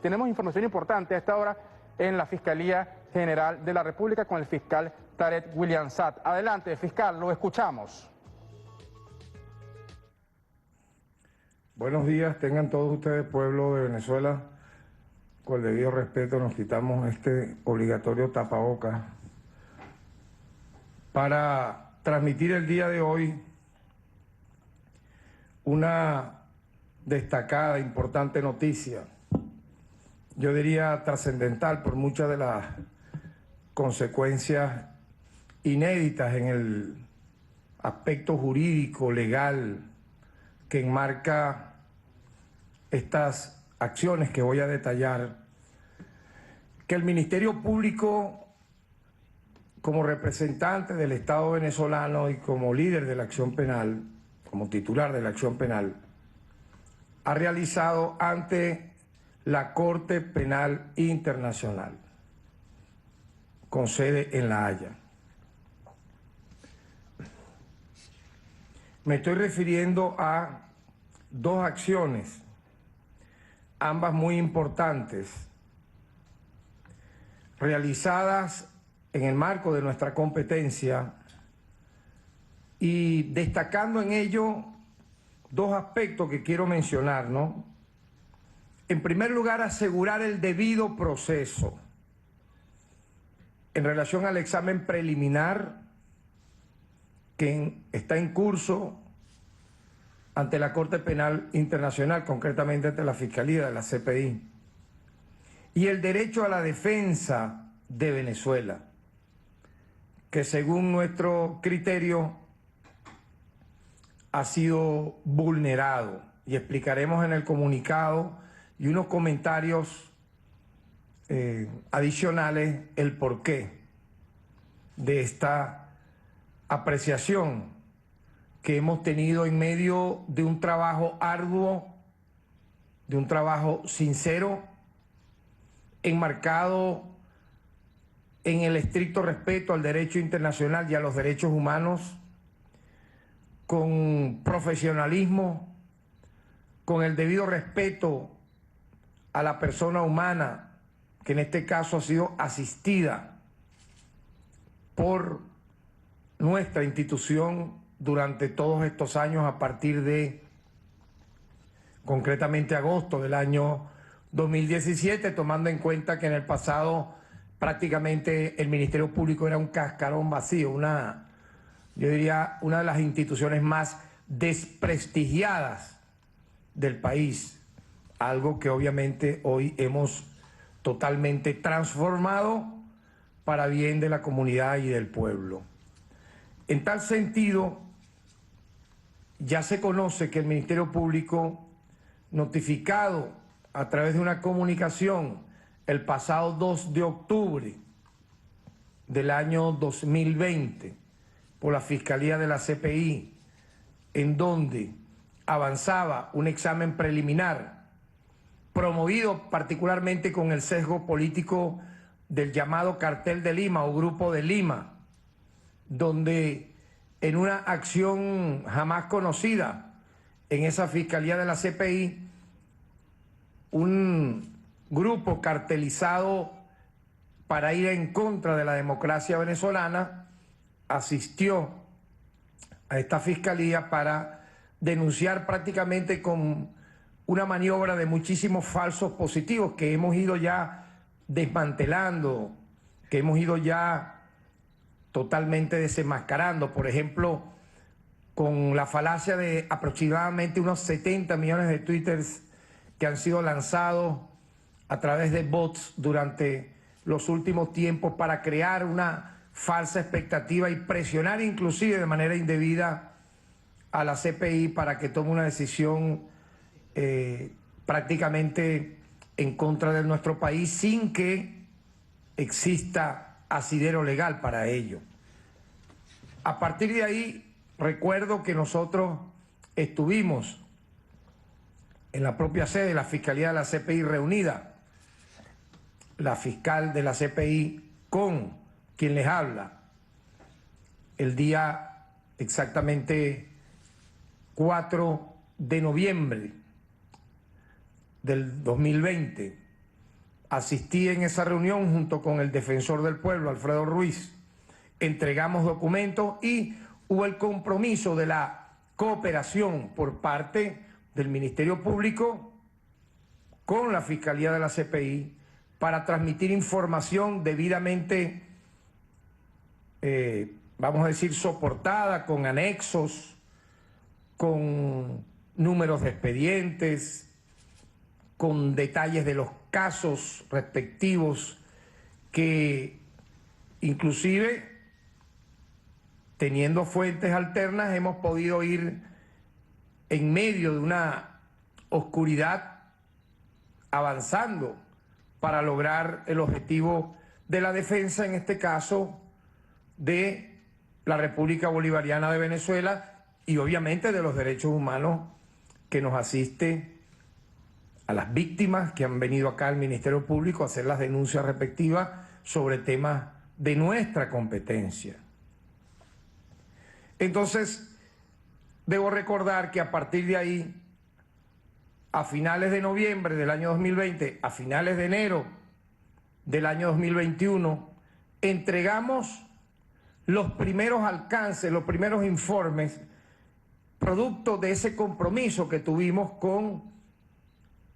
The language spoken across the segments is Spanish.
Tenemos información importante a esta hora en la Fiscalía General de la República con el fiscal Tarek William Saad. Adelante, fiscal, lo escuchamos. Buenos días, tengan todos ustedes, pueblo de Venezuela. Con el debido respeto nos quitamos este obligatorio tapabocas para transmitir el día de hoy una destacada, importante noticia. Yo diría trascendental por muchas de las consecuencias inéditas en el aspecto jurídico, legal, que enmarca estas acciones que voy a detallar, que el Ministerio Público, como representante del Estado venezolano y como líder de la acción penal, como titular de la acción penal, ha realizado ante la Corte Penal Internacional, con sede en La Haya. Me estoy refiriendo a dos acciones, ambas muy importantes, realizadas en el marco de nuestra competencia y destacando en ello dos aspectos que quiero mencionar, ¿no? En primer lugar, asegurar el debido proceso en relación al examen preliminar que está en curso ante la Corte Penal Internacional, concretamente ante la Fiscalía de la CPI, y el derecho a la defensa de Venezuela, que según nuestro criterio ha sido vulnerado, y explicaremos en el comunicado y unos comentarios adicionales el porqué de esta apreciación que hemos tenido en medio de un trabajo arduo, de un trabajo sincero, enmarcado en el estricto respeto al derecho internacional y a los derechos humanos, con profesionalismo, con el debido respeto a la persona humana, que en este caso ha sido asistida por nuestra institución durante todos estos años, a partir de, concretamente, agosto del año 2017, tomando en cuenta que en el pasado prácticamente el Ministerio Público era un cascarón vacío, yo diría, una de las instituciones más desprestigiadas del país, algo que obviamente hoy hemos totalmente transformado para bien de la comunidad y del pueblo. En tal sentido, ya se conoce que el Ministerio Público, notificado a través de una comunicación el pasado 2 de octubre del año 2020 por la Fiscalía de la CPI, en donde avanzaba un examen preliminar promovido particularmente con el sesgo político del llamado Cartel de Lima o Grupo de Lima, donde en una acción jamás conocida en esa Fiscalía de la CPI, un grupo cartelizado para ir en contra de la democracia venezolana asistió a esta Fiscalía para denunciar prácticamente con una maniobra de muchísimos falsos positivos que hemos ido ya desmantelando, que hemos ido ya totalmente desenmascarando. Por ejemplo, con la falacia de aproximadamente unos 70 millones de twitters que han sido lanzados a través de bots durante los últimos tiempos para crear una falsa expectativa y presionar inclusive de manera indebida a la CPI para que tome una decisión prácticamente en contra de nuestro país sin que exista asidero legal para ello. A partir de ahí, recuerdo que nosotros estuvimos en la propia sede de la Fiscalía de la CPI reunida, la fiscal de la CPI con quien les habla, el día exactamente 4 de noviembre del 2020. Asistí en esa reunión junto con el defensor del pueblo, Alfredo Ruiz. Entregamos documentos y hubo el compromiso de la cooperación por parte del Ministerio Público con la Fiscalía de la CPI para transmitir información debidamente, vamos a decir, soportada, con anexos, con números de expedientes, con detalles de los casos respectivos, que inclusive teniendo fuentes alternas hemos podido ir en medio de una oscuridad avanzando para lograr el objetivo de la defensa, en este caso, de la República Bolivariana de Venezuela y obviamente de los derechos humanos que nos asiste a las víctimas que han venido acá al Ministerio Público a hacer las denuncias respectivas sobre temas de nuestra competencia. Entonces, debo recordar que a partir de ahí, a finales de noviembre del año 2020, a finales de enero del año 2021, entregamos los primeros alcances, los primeros informes, producto de ese compromiso que tuvimos con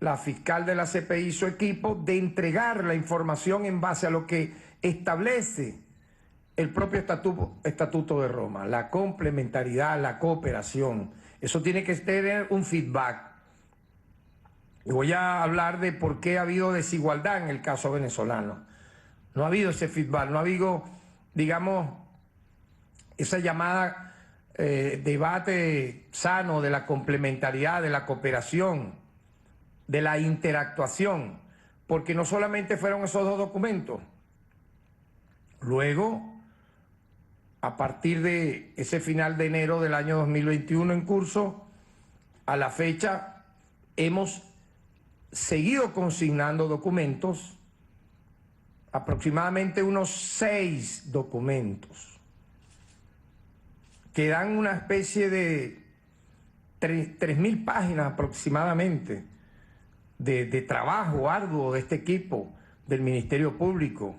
la fiscal de la CPI y su equipo de entregar la información en base a lo que establece el propio Estatuto de Roma, la complementariedad, la cooperación. Eso tiene que tener un feedback. Y voy a hablar de por qué ha habido desigualdad en el caso venezolano. No ha habido ese feedback, no ha habido, digamos, esa llamada debate sano de la complementariedad, de la cooperación, de la interactuación, porque no solamente fueron esos dos documentos. Luego, a partir de ese final de enero del año 2021 en curso, a la fecha hemos seguido consignando documentos, aproximadamente unos 6 documentos, que dan una especie de 3.000 páginas aproximadamente de trabajo arduo de este equipo del Ministerio Público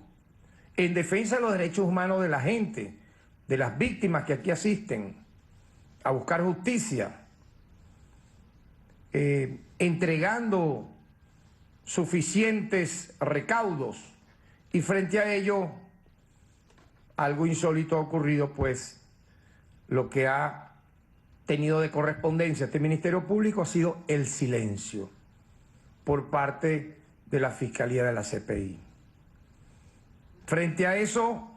en defensa de los derechos humanos de la gente, de las víctimas que aquí asisten a buscar justicia, entregando suficientes recaudos, y frente a ello algo insólito ha ocurrido, pues lo que ha tenido de correspondencia este Ministerio Público ha sido el silencio por parte de la Fiscalía de la CPI. Frente a eso,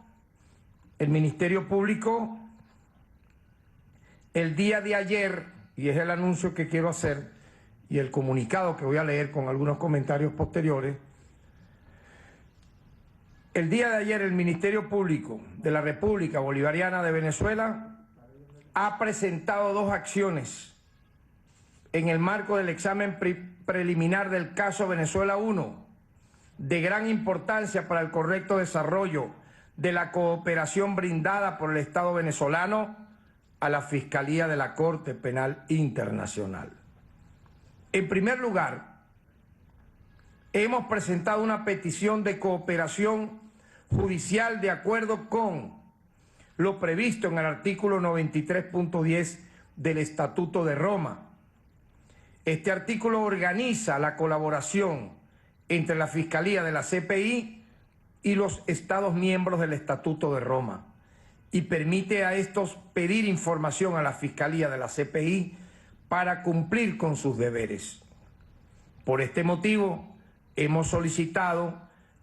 el Ministerio Público, el día de ayer, y es el anuncio que quiero hacer, y el comunicado que voy a leer con algunos comentarios posteriores, el día de ayer el Ministerio Público de la República Bolivariana de Venezuela ha presentado 2 acciones en el marco del examen preliminar del caso Venezuela 1, de gran importancia para el correcto desarrollo de la cooperación brindada por el Estado venezolano a la Fiscalía de la Corte Penal Internacional. En primer lugar, hemos presentado una petición de cooperación judicial de acuerdo con lo previsto en el artículo 93.10 del Estatuto de Roma. Este artículo organiza la colaboración entre la Fiscalía de la CPI y los Estados miembros del Estatuto de Roma y permite a estos pedir información a la Fiscalía de la CPI para cumplir con sus deberes. Por este motivo, hemos solicitado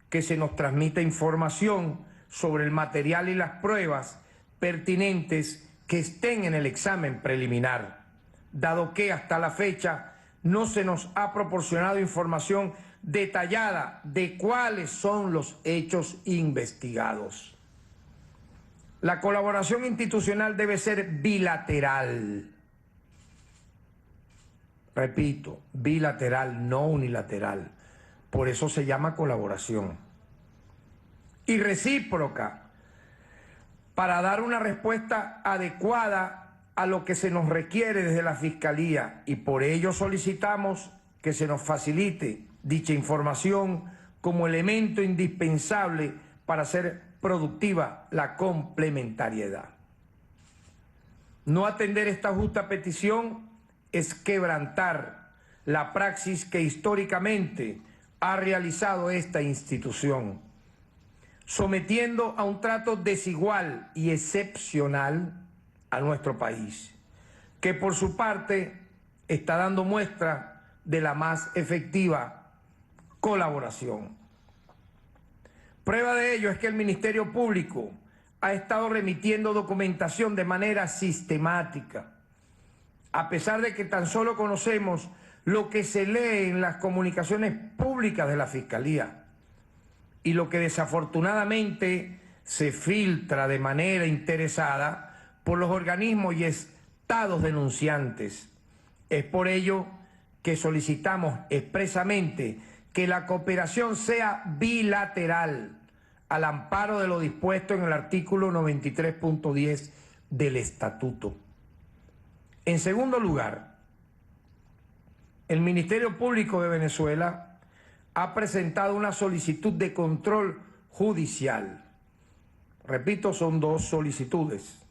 que se nos transmita información sobre el material y las pruebas pertinentes que estén en el examen preliminar, dado que hasta la fecha no se nos ha proporcionado información detallada de cuáles son los hechos investigados. La colaboración institucional debe ser bilateral. Repito, bilateral, no unilateral. Por eso se llama colaboración. Y recíproca, para dar una respuesta adecuada a lo que se nos requiere desde la Fiscalía, y por ello solicitamos que se nos facilite dicha información como elemento indispensable para hacer productiva la complementariedad. No atender esta justa petición es quebrantar la praxis que históricamente ha realizado esta institución, sometiendo a un trato desigual y excepcional a nuestro país, que por su parte está dando muestra de la más efectiva colaboración. Prueba de ello es que el Ministerio Público ha estado remitiendo documentación de manera sistemática, a pesar de que tan solo conocemos lo que se lee en las comunicaciones públicas de la Fiscalía y lo que desafortunadamente se filtra de manera interesada por los organismos y estados denunciantes. Es por ello que solicitamos expresamente que la cooperación sea bilateral al amparo de lo dispuesto en el artículo 93.10 del Estatuto. En segundo lugar, el Ministerio Público de Venezuela ha presentado una solicitud de control judicial. Repito, son dos solicitudes.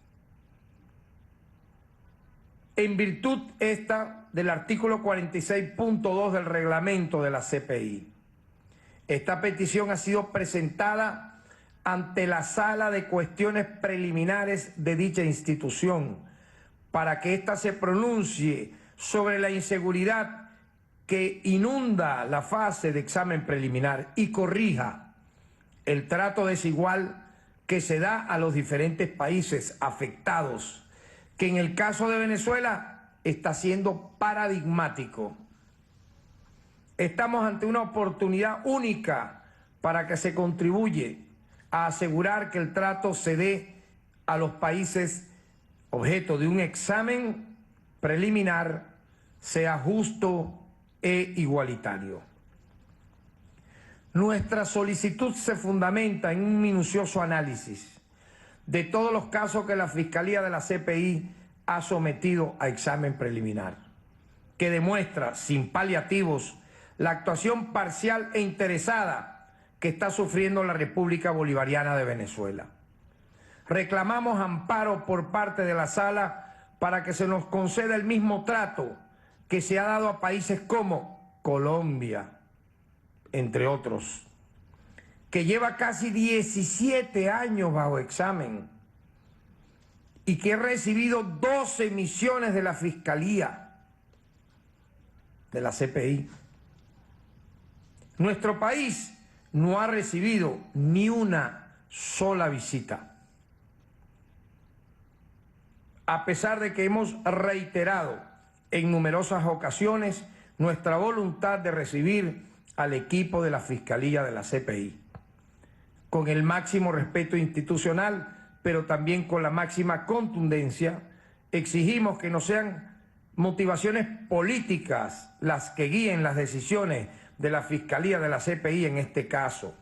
En virtud esta del artículo 46.2 del reglamento de la CPI. Esta petición ha sido presentada ante la Sala de Cuestiones Preliminares de dicha institución para que ésta se pronuncie sobre la inseguridad que inunda la fase de examen preliminar y corrija el trato desigual que se da a los diferentes países afectados, que en el caso de Venezuela está siendo paradigmático. Estamos ante una oportunidad única para que se contribuye a asegurar que el trato se dé a los países objeto de un examen preliminar sea justo e igualitario. Nuestra solicitud se fundamenta en un minucioso análisis de todos los casos que la Fiscalía de la CPI ha sometido a examen preliminar, que demuestra, sin paliativos, la actuación parcial e interesada que está sufriendo la República Bolivariana de Venezuela. Reclamamos amparo por parte de la Sala para que se nos conceda el mismo trato que se ha dado a países como Colombia, entre otros, que lleva casi 17 años bajo examen y que ha recibido 12 misiones de la Fiscalía, de la CPI. Nuestro país no ha recibido ni una sola visita, a pesar de que hemos reiterado en numerosas ocasiones nuestra voluntad de recibir al equipo de la Fiscalía de la CPI, con el máximo respeto institucional, pero también con la máxima contundencia. Exigimos que no sean motivaciones políticas las que guíen las decisiones de la Fiscalía de la CPI en este caso.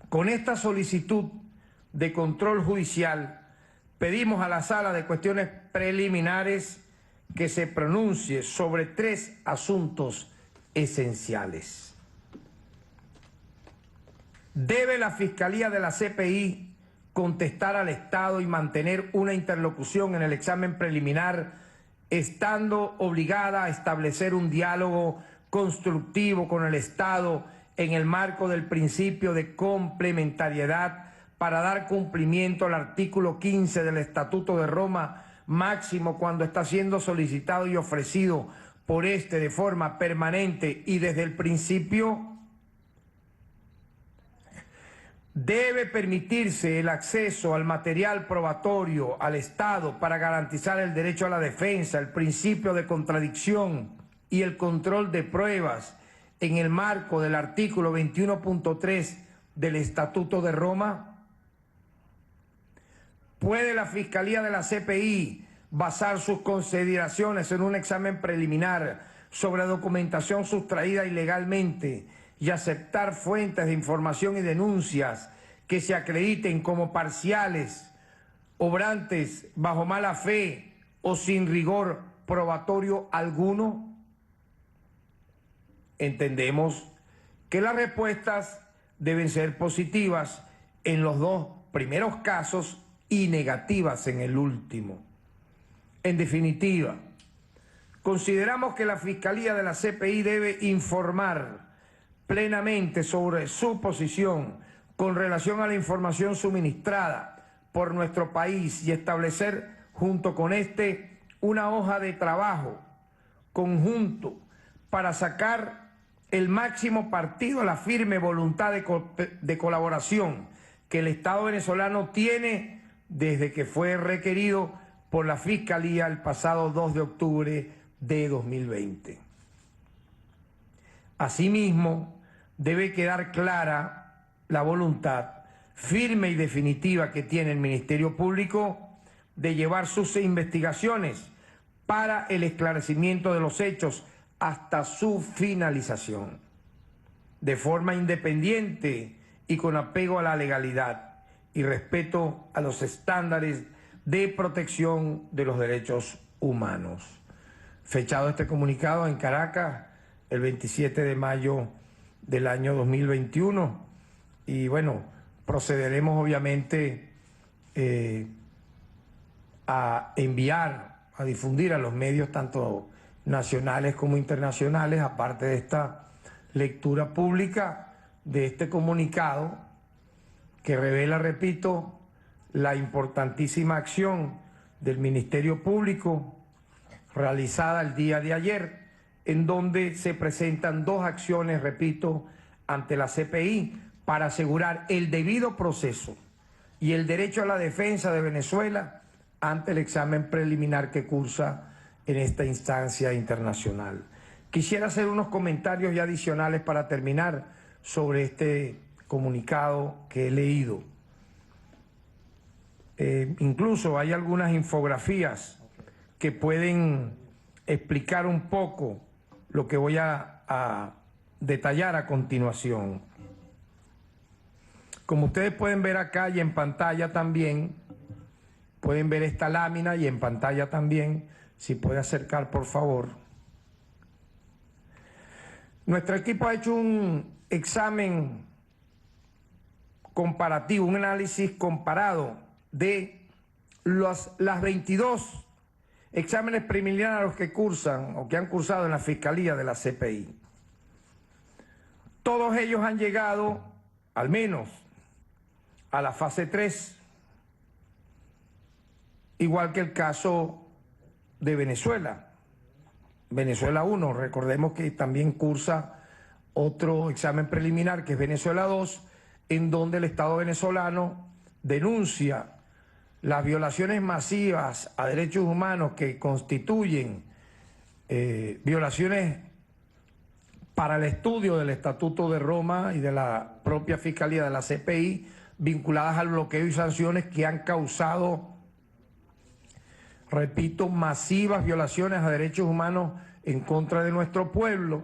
Con esta solicitud de control judicial pedimos a la Sala de Cuestiones Preliminares que se pronuncie sobre 3 asuntos esenciales. ¿Debe la Fiscalía de la CPI contestar al Estado y mantener una interlocución en el examen preliminar, estando obligada a establecer un diálogo constructivo con el Estado en el marco del principio de complementariedad para dar cumplimiento al artículo 15 del Estatuto de Roma, máximo cuando está siendo solicitado y ofrecido por este de forma permanente y desde el principio? Debe permitirse el acceso al material probatorio al Estado para garantizar el derecho a la defensa, el principio de contradicción y el control de pruebas en el marco del artículo 21.3 del Estatuto de Roma. ¿Puede la Fiscalía de la CPI basar sus consideraciones en un examen preliminar sobre documentación sustraída ilegalmente y aceptar fuentes de información y denuncias que se acrediten como parciales, obrantes bajo mala fe o sin rigor probatorio alguno? entendemos que las respuestas deben ser positivas en los dos primeros casos y negativas en el último. En definitiva, consideramos que la Fiscalía de la CPI debe informar plenamente sobre su posición con relación a la información suministrada por nuestro país y establecer junto con este una hoja de trabajo conjunto para sacar el máximo partido a la firme voluntad de colaboración que el Estado venezolano tiene desde que fue requerido por la Fiscalía el pasado 2 de octubre de 2020. Asimismo, debe quedar clara la voluntad firme y definitiva que tiene el Ministerio Público de llevar sus investigaciones para el esclarecimiento de los hechos hasta su finalización, de forma independiente y con apego a la legalidad y respeto a los estándares de protección de los derechos humanos. Fechado este comunicado en Caracas el 27 de mayo del año 2021 y bueno, procederemos obviamente a enviar, a difundir a los medios tanto nacionales como internacionales, aparte de esta lectura pública de este comunicado que revela, repito, la importantísima acción del Ministerio Público realizada el día de ayer, en donde se presentan dos acciones, repito, ante la CPI para asegurar el debido proceso y el derecho a la defensa de Venezuela ante el examen preliminar que cursa en esta instancia internacional. Quisiera hacer unos comentarios y adicionales para terminar sobre este comunicado que he leído. Incluso hay algunas infografías que pueden explicar un poco lo que voy a detallar a continuación. Como ustedes pueden ver acá y en pantalla también, pueden ver esta lámina y en pantalla también, si puede acercar por favor. Nuestro equipo ha hecho un examen comparativo, un análisis comparado de las 22 exámenes preliminares que cursan o que han cursado en la Fiscalía de la CPI. Todos ellos han llegado, al menos, a la fase 3, igual que el caso de Venezuela. Venezuela 1, recordemos que también cursa otro examen preliminar, que es Venezuela 2, en donde el Estado venezolano denuncia las violaciones masivas a derechos humanos que constituyen violaciones para el estudio del Estatuto de Roma y de la propia Fiscalía de la CPI, vinculadas al bloqueo y sanciones que han causado, repito, masivas violaciones a derechos humanos en contra de nuestro pueblo,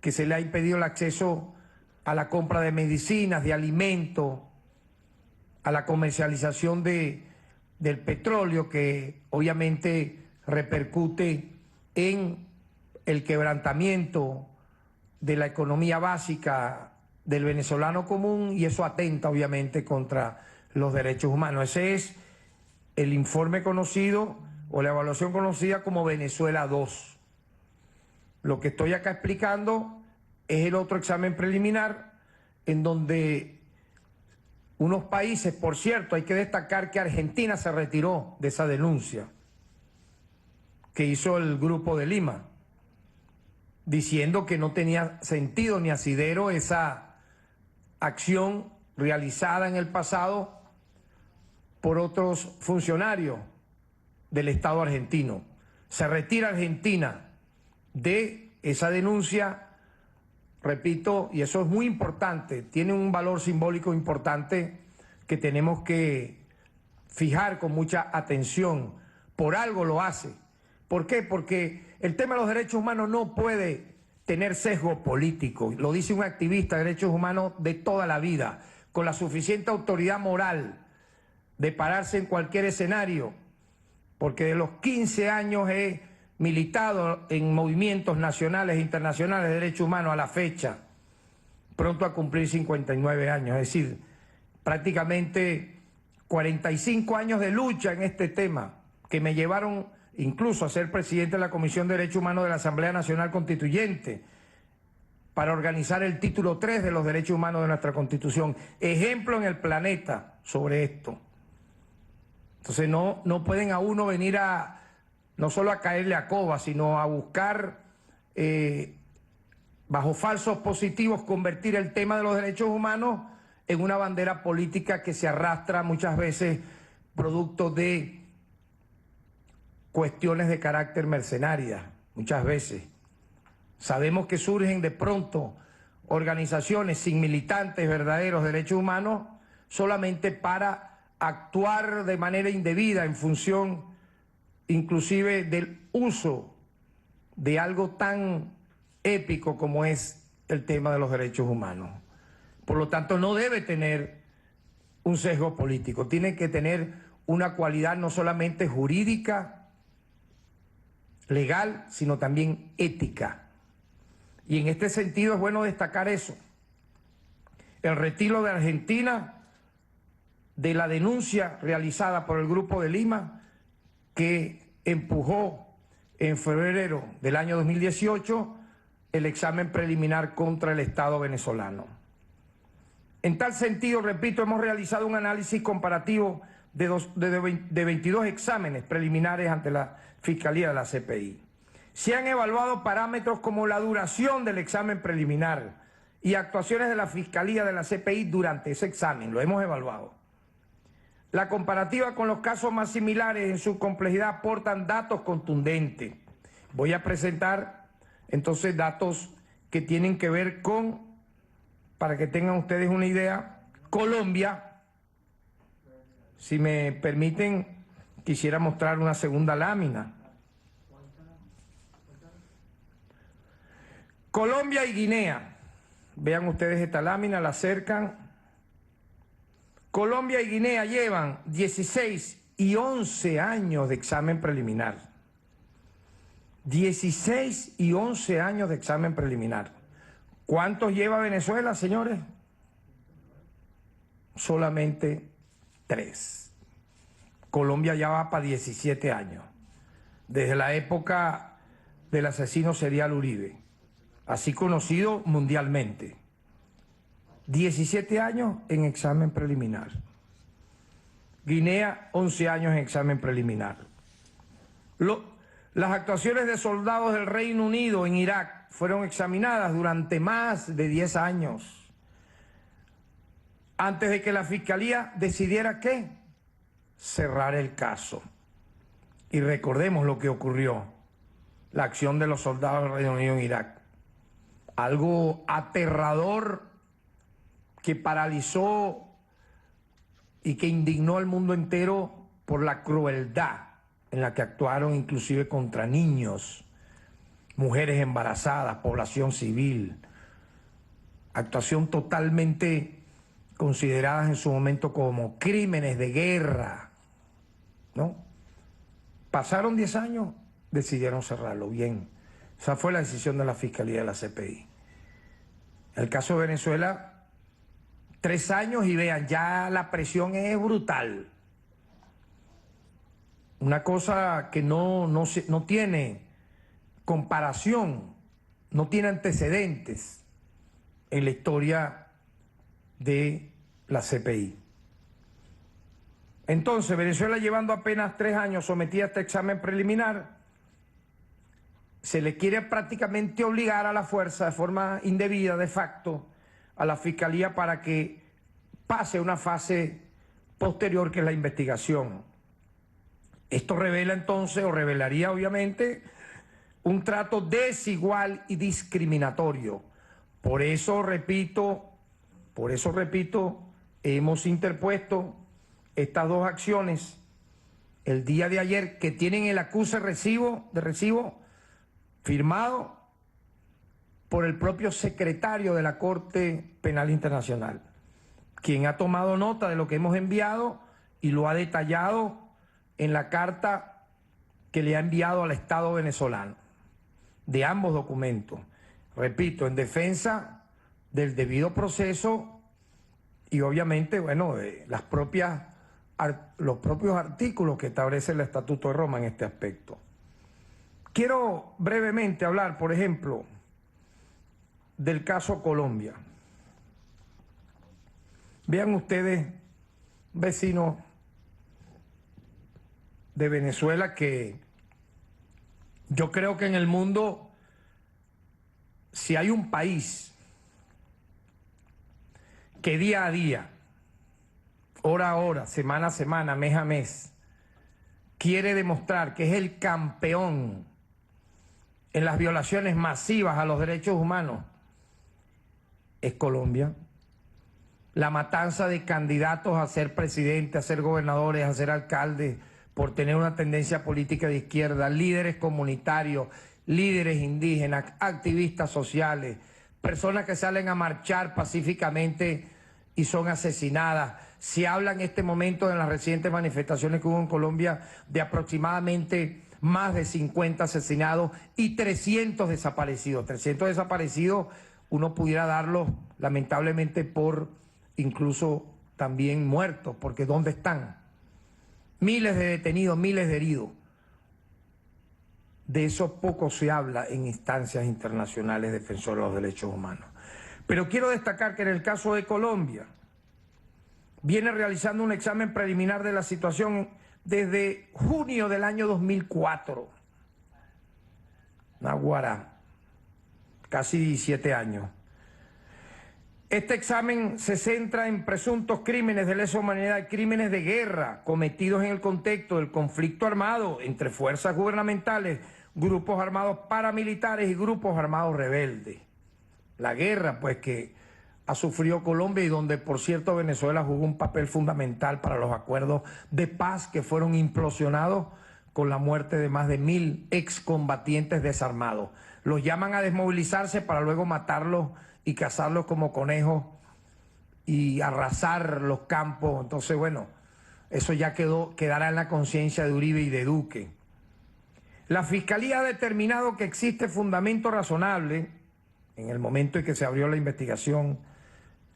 que se le ha impedido el acceso a la compra de medicinas, de alimentos, a la comercialización del petróleo, que obviamente repercute en el quebrantamiento de la economía básica del venezolano común, y eso atenta obviamente contra los derechos humanos. Ese es el informe conocido o la evaluación conocida como Venezuela 2. Lo que estoy acá explicando es el otro examen preliminar, en donde unos países, por cierto, hay que destacar que Argentina se retiró de esa denuncia que hizo el Grupo de Lima, diciendo que no tenía sentido ni asidero esa acción realizada en el pasado por otros funcionarios del Estado argentino. Se retira Argentina de esa denuncia, repito, y eso es muy importante, tiene un valor simbólico importante que tenemos que fijar con mucha atención. Por algo lo hace. ¿Por qué? Porque el tema de los derechos humanos no puede tener sesgo político. Lo dice un activista de derechos humanos de toda la vida, con la suficiente autoridad moral de pararse en cualquier escenario, porque de los 15 años he militado en movimientos nacionales e internacionales de derechos humanos a la fecha, pronto a cumplir 59 años, es decir, prácticamente 45 años de lucha en este tema, que me llevaron incluso a ser presidente de la Comisión de Derechos Humanos de la Asamblea Nacional Constituyente, para organizar el título 3 de los derechos humanos de nuestra Constitución. Ejemplo en el planeta sobre esto. Entonces no pueden a uno venir no solo a caerle a coba, sino a buscar, bajo falsos positivos, convertir el tema de los derechos humanos en una bandera política que se arrastra muchas veces producto de cuestiones de carácter mercenaria, muchas veces. Sabemos que surgen de pronto organizaciones sin militantes verdaderos de derechos humanos solamente para actuar de manera indebida en función inclusive del uso de algo tan épico como es el tema de los derechos humanos. Por lo tanto, no debe tener un sesgo político, tiene que tener una cualidad no solamente jurídica, legal, sino también ética. Y en este sentido es bueno destacar eso. El retiro de Argentina de la denuncia realizada por el Grupo de Lima, que empujó en febrero del año 2018 el examen preliminar contra el Estado venezolano. En tal sentido, repito, hemos realizado un análisis comparativo de 22 exámenes preliminares ante la Fiscalía de la CPI. Se han evaluado parámetros como la duración del examen preliminar y actuaciones de la Fiscalía de la CPI durante ese examen, lo hemos evaluado. La comparativa con los casos más similares en su complejidad aportan datos contundentes. Voy a presentar entonces datos que tienen que ver con, para que tengan ustedes una idea, Colombia. Si me permiten, quisiera mostrar una segunda lámina. Colombia y Guinea. Vean ustedes esta lámina, la acercan. Colombia y Guinea llevan 16 y 11 años de examen preliminar. 16 y 11 años de examen preliminar. ¿Cuántos lleva Venezuela, señores? Solamente 3. Colombia ya va para 17 años. Desde la época del asesino serial Uribe, así conocido mundialmente. 17 años en examen preliminar. Guinea, 11 años en examen preliminar. Las actuaciones de soldados del Reino Unido en Irak fueron examinadas durante más de 10 años, antes de que la Fiscalía decidiera ¿qué? Cerrar el caso. Y recordemos lo que ocurrió, la acción de los soldados del Reino Unido en Irak. Algo aterrador que paralizó y que indignó al mundo entero por la crueldad en la que actuaron inclusive contra niños, mujeres embarazadas, población civil. Actuación totalmente consideradas en su momento como crímenes de guerra, ¿no? Pasaron 10 años, decidieron cerrarlo. Bien, esa fue la decisión de la Fiscalía de la CPI. El caso de Venezuela, 3 años y vean, ya la presión es brutal. Una cosa que no tiene comparación, no tiene antecedentes en la historia de la CPI. Entonces, Venezuela, llevando apenas 3 años sometida a este examen preliminar, se le quiere prácticamente obligar a la fuerza, de forma indebida, de facto, a la Fiscalía para que pase una fase posterior, que es la investigación. Esto revela entonces, o revelaría obviamente, un trato desigual y discriminatorio. Por eso repito, hemos interpuesto estas 2 acciones el día de ayer, que tienen el acuse de recibo firmado por el propio secretario de la Corte Penal Internacional, quien ha tomado nota de lo que hemos enviado y lo ha detallado en la carta que le ha enviado al Estado venezolano, de ambos documentos. Repito, en defensa del debido proceso y obviamente, bueno, los propios artículos que establece el Estatuto de Roma en este aspecto. Quiero brevemente hablar, por ejemplo, del caso Colombia. Vean ustedes, vecinos de Venezuela, que yo creo que en el mundo, si hay un país que día a día, hora a hora, semana a semana, mes a mes, quiere demostrar que es el campeón en las violaciones masivas a los derechos humanos, es Colombia. La matanza de candidatos a ser presidente, a ser gobernadores, a ser alcaldes, por tener una tendencia política de izquierda, líderes comunitarios, líderes indígenas, activistas sociales, personas que salen a marchar pacíficamente y son asesinadas. Se habla en este momento, en las recientes manifestaciones que hubo en Colombia, de aproximadamente más de 50 asesinados y 300 desaparecidos. 300 desaparecidos, uno pudiera darlos lamentablemente por incluso también muertos, porque ¿dónde están? Miles de detenidos, miles de heridos. De eso poco se habla en instancias internacionales defensoras de los derechos humanos. Pero quiero destacar que en el caso de Colombia, viene realizando un examen preliminar de la situación desde junio del año 2004. Naguará, casi 17 años. Este examen se centra en presuntos crímenes de lesa humanidad y crímenes de guerra cometidos en el contexto del conflicto armado entre fuerzas gubernamentales, grupos armados paramilitares y grupos armados rebeldes. La guerra, pues, que ha sufrido Colombia y donde, por cierto, Venezuela jugó un papel fundamental para los acuerdos de paz que fueron implosionados con la muerte de más de 1000 excombatientes desarmados. Los llaman a desmovilizarse para luego matarlos y cazarlos como conejos y arrasar los campos. Entonces, bueno, eso ya quedará en la conciencia de Uribe y de Duque. La Fiscalía ha determinado que existe fundamento razonable, en el momento en que se abrió la investigación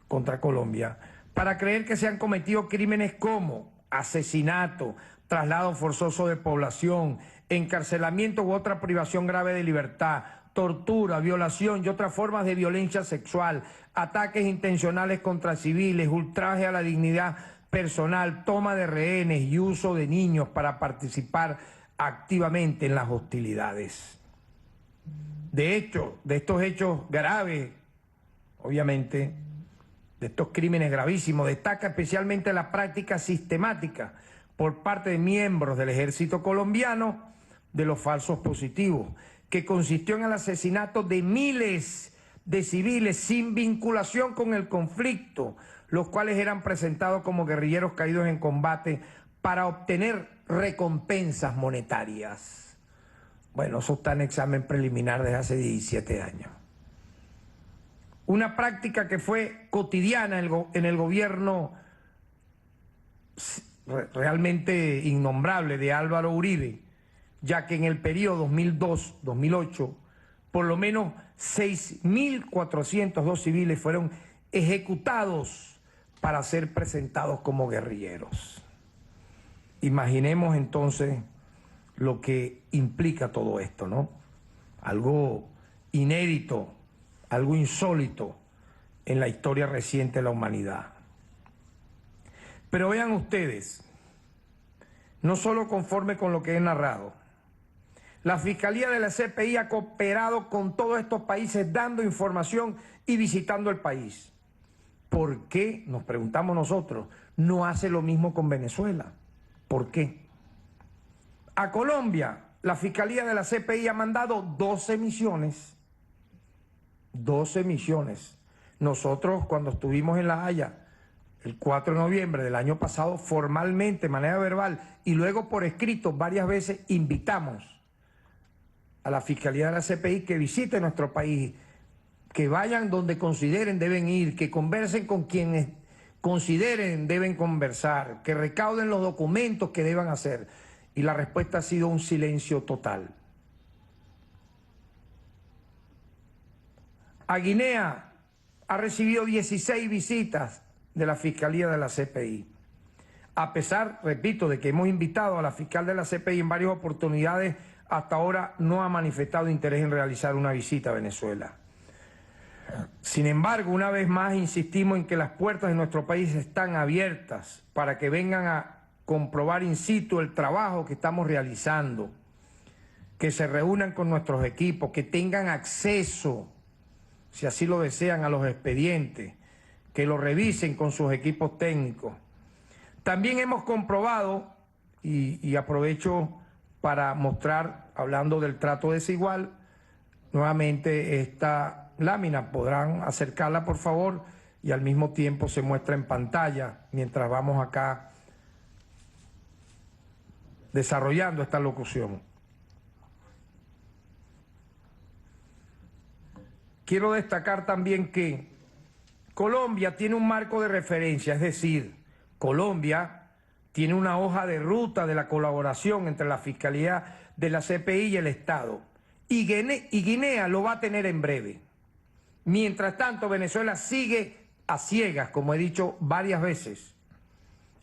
contra Colombia, para creer que se han cometido crímenes como asesinato, traslado forzoso de población, encarcelamiento u otra privación grave de libertad, tortura, violación y otras formas de violencia sexual, ataques intencionales contra civiles, ultraje a la dignidad personal, toma de rehenes y uso de niños para participar activamente en las hostilidades. De hecho, de estos hechos graves, obviamente, de estos crímenes gravísimos, destaca especialmente la práctica sistemática por parte de miembros del ejército colombiano de los falsos positivos, que consistió en el asesinato de miles de civiles sin vinculación con el conflicto, los cuales eran presentados como guerrilleros caídos en combate para obtener recompensas monetarias. Bueno, eso está en examen preliminar desde hace 17 años. Una práctica que fue cotidiana en el gobierno realmente innombrable de Álvaro Uribe, ya que en el periodo 2002-2008, por lo menos 6.402 civiles fueron ejecutados para ser presentados como guerrilleros. Imaginemos entonces lo que implica todo esto, ¿no? Algo inédito, algo insólito en la historia reciente de la humanidad. Pero vean ustedes, no solo conforme con lo que he narrado, la Fiscalía de la CPI ha cooperado con todos estos países dando información y visitando el país. ¿Por qué, nos preguntamos nosotros, no hace lo mismo con Venezuela? ¿Por qué? A Colombia, la Fiscalía de la CPI ha mandado 12 misiones. 12 misiones. Nosotros, cuando estuvimos en La Haya, el 4 de noviembre del año pasado, formalmente, de manera verbal, y luego por escrito, varias veces, invitamos a la Fiscalía de la CPI que visite nuestro país, que vayan donde consideren deben ir, que conversen con quienes consideren deben conversar, que recauden los documentos que deban hacer. Y la respuesta ha sido un silencio total. A Guinea ha recibido 16 visitas de la Fiscalía de la CPI. A pesar, repito, de que hemos invitado a la fiscal de la CPI en varias oportunidades, hasta ahora no ha manifestado interés en realizar una visita a Venezuela. Sin embargo, una vez más insistimos en que las puertas de nuestro país están abiertas para que vengan a comprobar in situ el trabajo que estamos realizando, que se reúnan con nuestros equipos, que tengan acceso, si así lo desean, a los expedientes, que lo revisen con sus equipos técnicos. También hemos comprobado, y aprovecho para mostrar, hablando del trato desigual, nuevamente esta lámina, podrán acercarla por favor, y al mismo tiempo se muestra en pantalla, mientras vamos acá desarrollando esta locución. Quiero destacar también que Colombia tiene un marco de referencia, es decir, Colombia tiene una hoja de ruta de la colaboración entre la Fiscalía de la CPI y el Estado. Y Guinea lo va a tener en breve. Mientras tanto, Venezuela sigue a ciegas, como he dicho varias veces,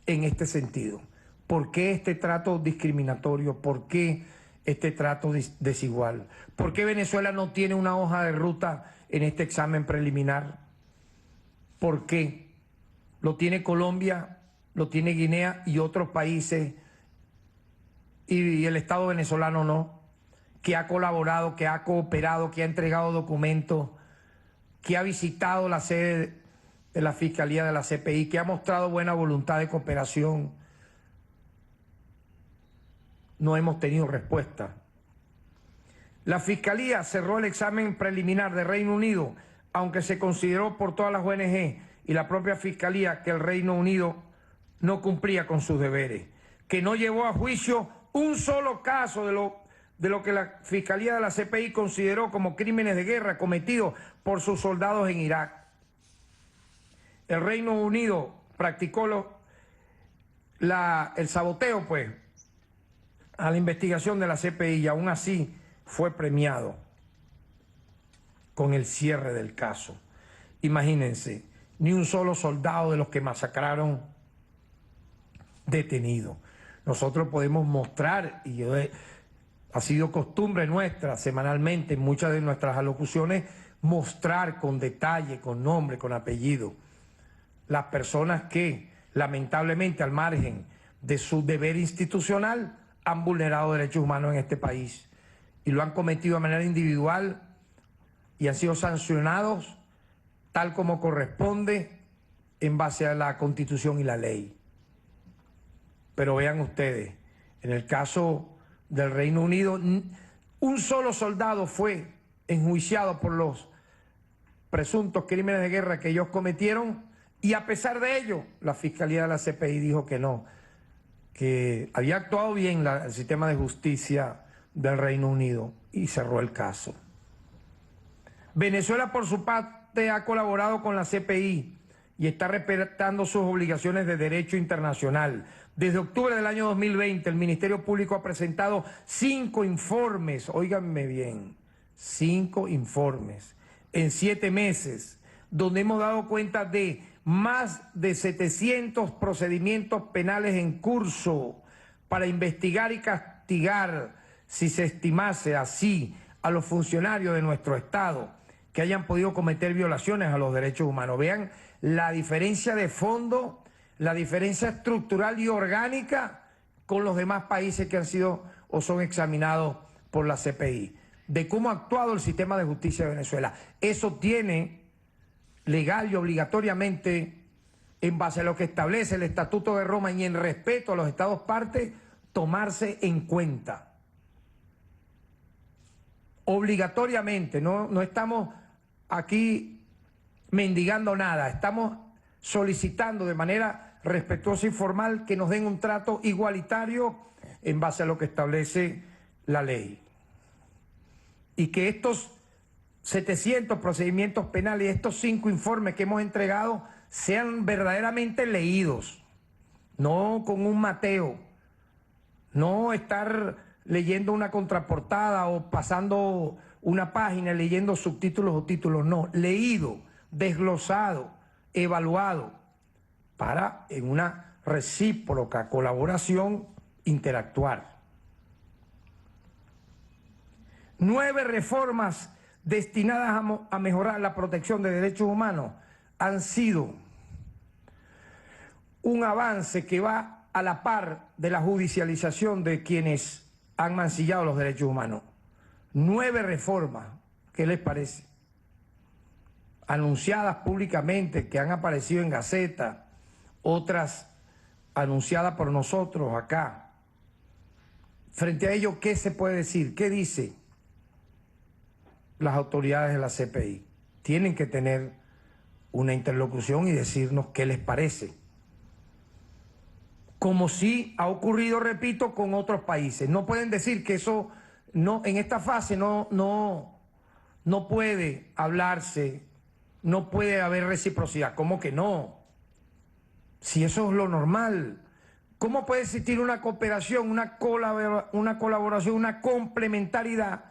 en este sentido. ¿Por qué este trato discriminatorio? ¿Por qué este trato desigual? ¿Por qué Venezuela no tiene una hoja de ruta en este examen preliminar? ¿Por qué? Lo tiene Colombia, lo tiene Guinea y otros países, y el Estado venezolano no, que ha colaborado, que ha cooperado, que ha entregado documentos, que ha visitado la sede de la Fiscalía de la CPI, que ha mostrado buena voluntad de cooperación. No hemos tenido respuesta. La Fiscalía cerró el examen preliminar de Reino Unido, aunque se consideró por todas las ONG y la propia Fiscalía que el Reino Unido no cumplía con sus deberes, que no llevó a juicio un solo caso de lo que la Fiscalía de la CPI consideró como crímenes de guerra cometidos por sus soldados en Irak. El Reino Unido practicó el saboteo, pues, a la investigación de la CPI, y aún así fue premiado con el cierre del caso. Imagínense, ni un solo soldado de los que masacraron detenido. Nosotros podemos mostrar, y ha sido costumbre nuestra semanalmente en muchas de nuestras alocuciones, mostrar con detalle, con nombre, con apellido, las personas que lamentablemente al margen de su deber institucional han vulnerado derechos humanos en este país y lo han cometido de manera individual y han sido sancionados tal como corresponde en base a la Constitución y la ley. Pero vean ustedes, en el caso del Reino Unido, un solo soldado fue enjuiciado por los presuntos crímenes de guerra que ellos cometieron, y a pesar de ello, la Fiscalía de la CPI dijo que no, que había actuado bien el sistema de justicia del Reino Unido, y cerró el caso. Venezuela, por su parte, ha colaborado con la CPI y está respetando sus obligaciones de derecho internacional. Desde octubre del año 2020, el Ministerio Público ha presentado 5 informes, óiganme bien, 5 informes en 7 meses, donde hemos dado cuenta de más de 700 procedimientos penales en curso para investigar y castigar, si se estimase así, a los funcionarios de nuestro Estado que hayan podido cometer violaciones a los derechos humanos. Vean la diferencia de fondo, la diferencia estructural y orgánica con los demás países que han sido o son examinados por la CPI, de cómo ha actuado el sistema de justicia de Venezuela. Eso tiene legal y obligatoriamente, en base a lo que establece el Estatuto de Roma y en respeto a los Estados partes, tomarse en cuenta. Obligatoriamente, no estamos aquí mendigando nada, estamos solicitando de manera respetuosa y formal que nos den un trato igualitario en base a lo que establece la ley. Y que estos 700 procedimientos penales y estos 5 informes que hemos entregado sean verdaderamente leídos, no con un mateo, No estar leyendo una contraportada o pasando una página, leyendo subtítulos o títulos, no. Leído, desglosado, evaluado, para en una recíproca colaboración interactuar. 9 reformas destinadas a mejorar la protección de derechos humanos han sido un avance que va a la par de la judicialización de quienes han mancillado los derechos humanos. 9 reformas, ¿qué les parece? Anunciadas públicamente, que han aparecido en Gaceta, otras anunciadas por nosotros acá. Frente a ello, ¿qué se puede decir? ¿Qué dice las autoridades de la CPI? Tienen que tener una interlocución y decirnos qué les parece. Como sí ha ocurrido, repito, con otros países. No pueden decir que eso, no, en esta fase no puede hablarse, no puede haber reciprocidad. ¿Cómo que no? Si eso es lo normal. ¿Cómo puede existir una cooperación, una colaboración, una complementariedad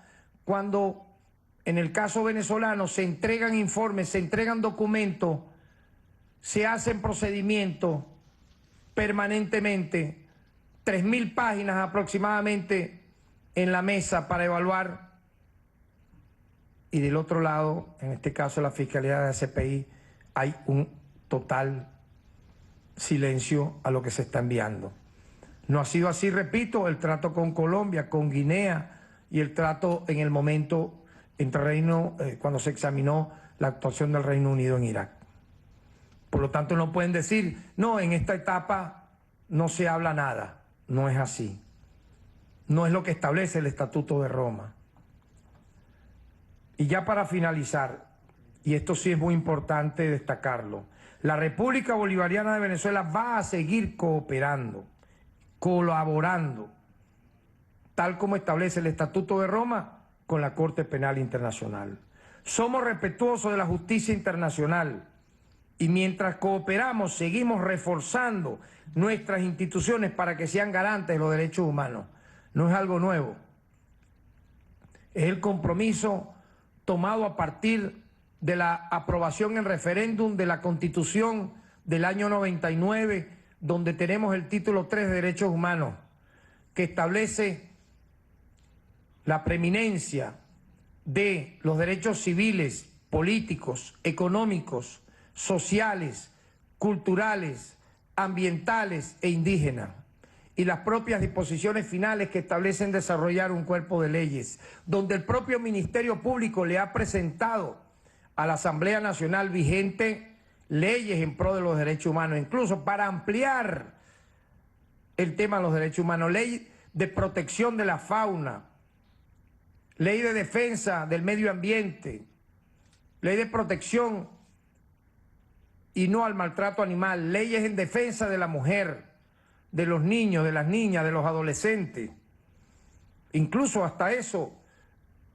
cuando en el caso venezolano se entregan informes, se entregan documentos, se hacen procedimientos permanentemente, 3.000 páginas aproximadamente en la mesa para evaluar, y del otro lado, en este caso la Fiscalía de la CPI, hay un total silencio a lo que se está enviando? No ha sido así, repito, el trato con Colombia, con Guinea y el trato en el momento entre cuando se examinó la actuación del Reino Unido en Irak. Por lo tanto, no pueden decir, no, en esta etapa no se habla nada. No es así. No es lo que establece el Estatuto de Roma. Y ya para finalizar, y esto sí es muy importante destacarlo, la República Bolivariana de Venezuela va a seguir cooperando, colaborando, tal como establece el Estatuto de Roma, con la Corte Penal Internacional. Somos respetuosos de la justicia internacional y mientras cooperamos seguimos reforzando nuestras instituciones para que sean garantes de los derechos humanos. No es algo nuevo. Es el compromiso tomado a partir de la aprobación en referéndum de la Constitución del año 99, donde tenemos el título 3 de Derechos Humanos, que establece la preeminencia de los derechos civiles, políticos, económicos, sociales, culturales, ambientales e indígenas, y las propias disposiciones finales que establecen desarrollar un cuerpo de leyes, donde el propio Ministerio Público le ha presentado a la Asamblea Nacional vigente leyes en pro de los derechos humanos, incluso para ampliar el tema de los derechos humanos, ley de protección de la fauna, ley de defensa del medio ambiente, ley de protección y no al maltrato animal, leyes en defensa de la mujer, de los niños, de las niñas, de los adolescentes. Incluso hasta eso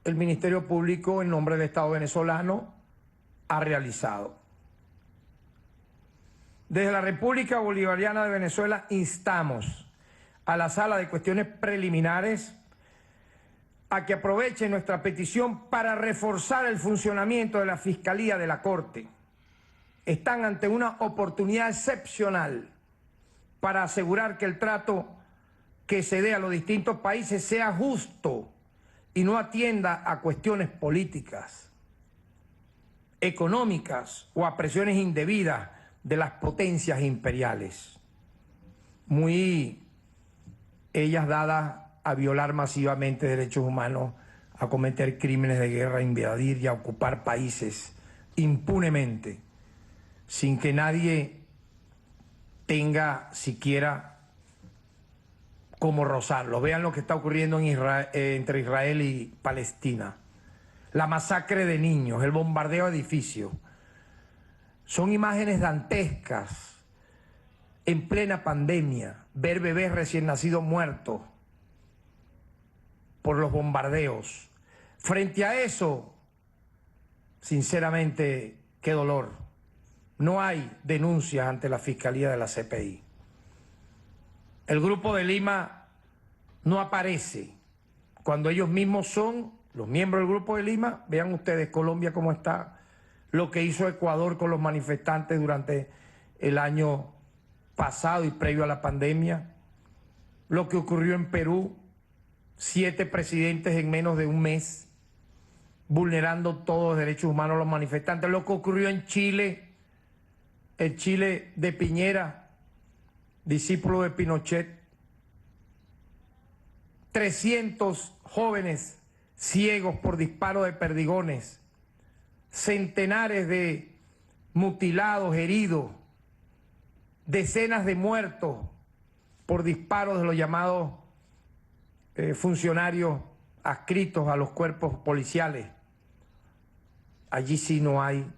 el Ministerio Público, en nombre del Estado venezolano, ha realizado. Desde la República Bolivariana de Venezuela instamos a la Sala de Cuestiones Preliminares a que aproveche nuestra petición para reforzar el funcionamiento de la Fiscalía de la Corte. Están ante una oportunidad excepcional para asegurar que el trato que se dé a los distintos países sea justo y no atienda a cuestiones políticas, económicas o a presiones indebidas de las potencias imperiales, muy ellas dadas a violar masivamente derechos humanos, a cometer crímenes de guerra, a invadir y a ocupar países impunemente, sin que nadie tenga siquiera cómo rozarlo. Vean lo que está ocurriendo en entre Israel y Palestina. La masacre de niños, el bombardeo de edificios. Son imágenes dantescas en plena pandemia, ver bebés recién nacidos muertos por los bombardeos. Frente a eso, sinceramente, qué dolor. No hay denuncias ante la Fiscalía de la CPI. El Grupo de Lima no aparece cuando ellos mismos son los miembros del Grupo de Lima. Vean ustedes Colombia cómo está, lo que hizo Ecuador con los manifestantes durante el año pasado y previo a la pandemia, lo que ocurrió en Perú, 7 presidentes en menos de un mes, vulnerando todos los derechos humanos a los manifestantes, lo que ocurrió en Chile, el Chile de Piñera, discípulo de Pinochet, 300 jóvenes ciegos por disparo de perdigones, centenares de mutilados, heridos, decenas de muertos por disparos de los llamados funcionarios adscritos a los cuerpos policiales. Allí sí no hay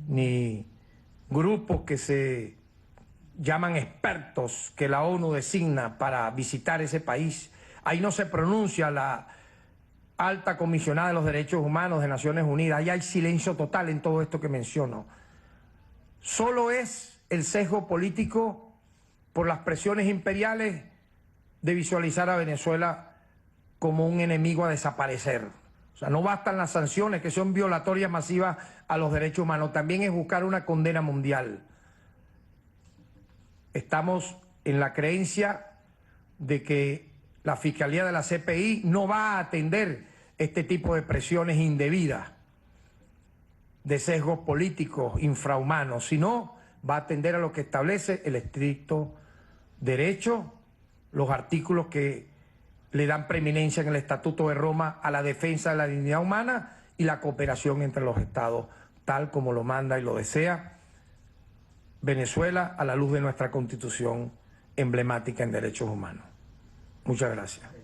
ni grupos que se llaman expertos que la ONU designa para visitar ese país. Ahí no se pronuncia la alta comisionada de los derechos humanos de Naciones Unidas. Ahí hay silencio total en todo esto que menciono. Solo es el sesgo político por las presiones imperiales de visualizar a Venezuela como un enemigo a desaparecer. O sea, no bastan las sanciones que son violatorias masivas a los derechos humanos, también es buscar una condena mundial. Estamos en la creencia de que la Fiscalía de la CPI no va a atender este tipo de presiones indebidas, de sesgos políticos infrahumanos, sino va a atender a lo que establece el estricto derecho, los artículos que le dan preeminencia en el Estatuto de Roma a la defensa de la dignidad humana y la cooperación entre los estados, tal como lo manda y lo desea Venezuela a la luz de nuestra Constitución emblemática en derechos humanos. Muchas gracias.